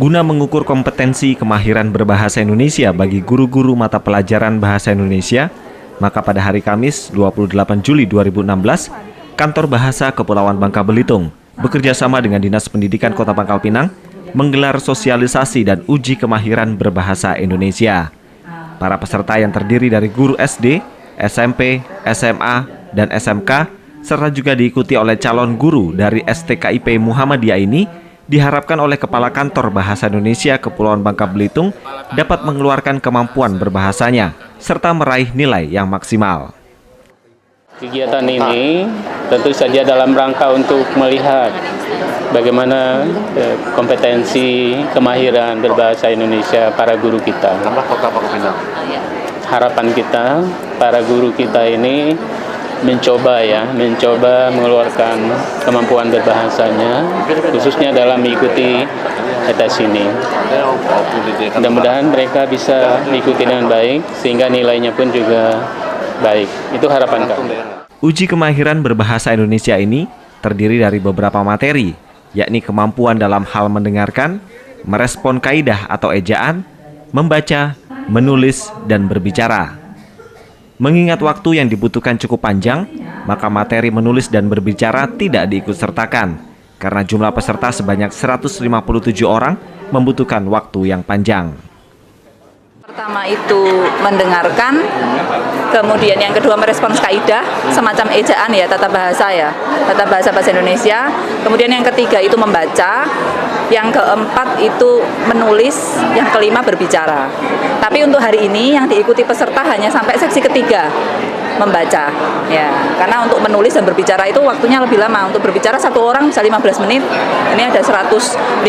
Guna mengukur kompetensi kemahiran berbahasa Indonesia bagi guru-guru mata pelajaran bahasa Indonesia, maka pada hari Kamis 28 Juli 2016, Kantor Bahasa Kepulauan Bangka Belitung bekerja sama dengan Dinas Pendidikan Kota Pangkal Pinang menggelar sosialisasi dan uji kemahiran berbahasa Indonesia. Para peserta yang terdiri dari guru SD, SMP, SMA, dan SMK, serta juga diikuti oleh calon guru dari STKIP Muhammadiyah ini, diharapkan oleh Kepala Kantor Bahasa Indonesia Kepulauan Bangka Belitung dapat mengeluarkan kemampuan berbahasanya, serta meraih nilai yang maksimal. Kegiatan ini tentu saja dalam rangka untuk melihat bagaimana kompetensi kemahiran berbahasa Indonesia para guru kita. Harapan kita, para guru kita ini mencoba mengeluarkan kemampuan berbahasanya, khususnya dalam mengikuti tes ini. Mudah-mudahan mereka bisa mengikuti dengan baik, sehingga nilainya pun juga baik. Itu harapan kami. Uji kemahiran berbahasa Indonesia ini terdiri dari beberapa materi, yakni kemampuan dalam hal mendengarkan, merespon kaidah atau ejaan, membaca, menulis, dan berbicara. Mengingat waktu yang dibutuhkan cukup panjang, maka materi menulis dan berbicara tidak diikutsertakan, karena jumlah peserta sebanyak 157 orang membutuhkan waktu yang panjang. Pertama itu mendengarkan, kemudian yang kedua merespons kaidah, semacam ejaan ya, tata bahasa bahasa Indonesia. Kemudian yang ketiga itu membaca, yang keempat itu menulis, yang kelima berbicara. Tapi untuk hari ini yang diikuti peserta hanya sampai seksi ketiga, membaca. Ya, karena untuk menulis dan berbicara itu waktunya lebih lama. Untuk berbicara satu orang bisa 15 menit. Ini ada 157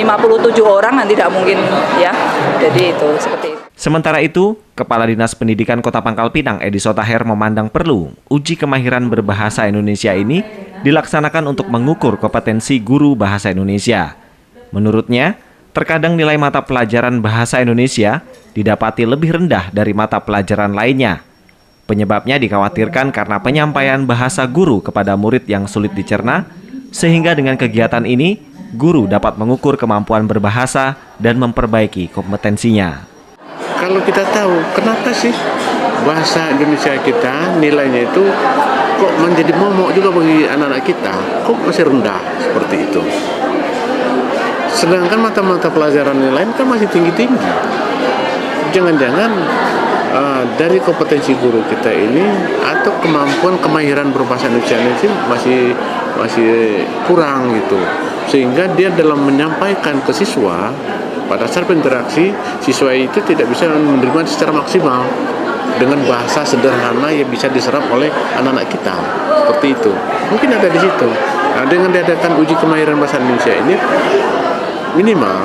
orang, nanti tidak mungkin ya. Jadi itu seperti itu. Sementara itu, Kepala Dinas Pendidikan Kota Pangkal Pinang, Edi Sotaher, memandang perlu uji kemahiran berbahasa Indonesia ini dilaksanakan untuk mengukur kompetensi guru bahasa Indonesia. Menurutnya, terkadang nilai mata pelajaran bahasa Indonesia didapati lebih rendah dari mata pelajaran lainnya. Penyebabnya dikhawatirkan karena penyampaian bahasa guru kepada murid yang sulit dicerna, sehingga dengan kegiatan ini, guru dapat mengukur kemampuan berbahasa dan memperbaiki kompetensinya. Kalau kita tahu kenapa sih bahasa Indonesia kita nilainya itu kok menjadi momok juga bagi anak-anak kita, kok masih rendah seperti itu. Sedangkan mata-mata pelajaran yang lain kan masih tinggi-tinggi. Jangan-jangan dari kompetensi guru kita ini atau kemampuan kemahiran berbahasa Indonesia ini masih kurang gitu. Sehingga dia dalam menyampaikan ke siswa, pada saat berinteraksi, siswa itu tidak bisa menerima secara maksimal dengan bahasa sederhana yang bisa diserap oleh anak-anak kita. Seperti itu. Mungkin ada di situ. Nah, dengan diadakan uji kemahiran bahasa Indonesia ini, minimal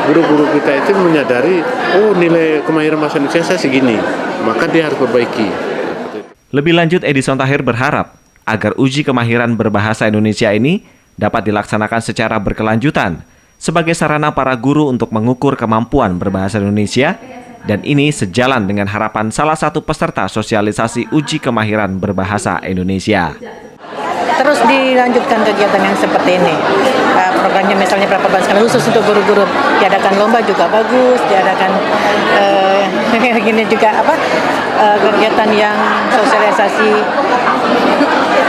guru-guru kita itu menyadari, oh nilai kemahiran bahasa Indonesia saya segini, maka dia harus perbaiki. Lebih lanjut, Edi Sotaher berharap agar uji kemahiran berbahasa Indonesia ini dapat dilaksanakan secara berkelanjutan sebagai sarana para guru untuk mengukur kemampuan berbahasa Indonesia, dan ini sejalan dengan harapan salah satu peserta sosialisasi uji kemahiran berbahasa Indonesia. Terus dilanjutkan kegiatan yang seperti ini. Programnya misalnya praperban skala khusus untuk guru-guru, diadakan lomba juga bagus, diadakan gini juga kegiatan yang sosialisasi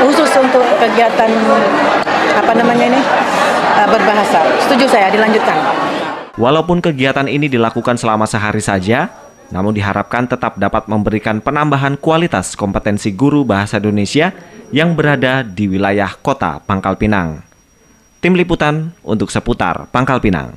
khusus untuk kegiatan berbahasa. Setuju saya, dilanjutkan. Walaupun kegiatan ini dilakukan selama sehari saja, namun diharapkan tetap dapat memberikan penambahan kualitas kompetensi guru bahasa Indonesia yang berada di wilayah Kota Pangkal Pinang. Tim Liputan untuk Seputar Pangkal Pinang.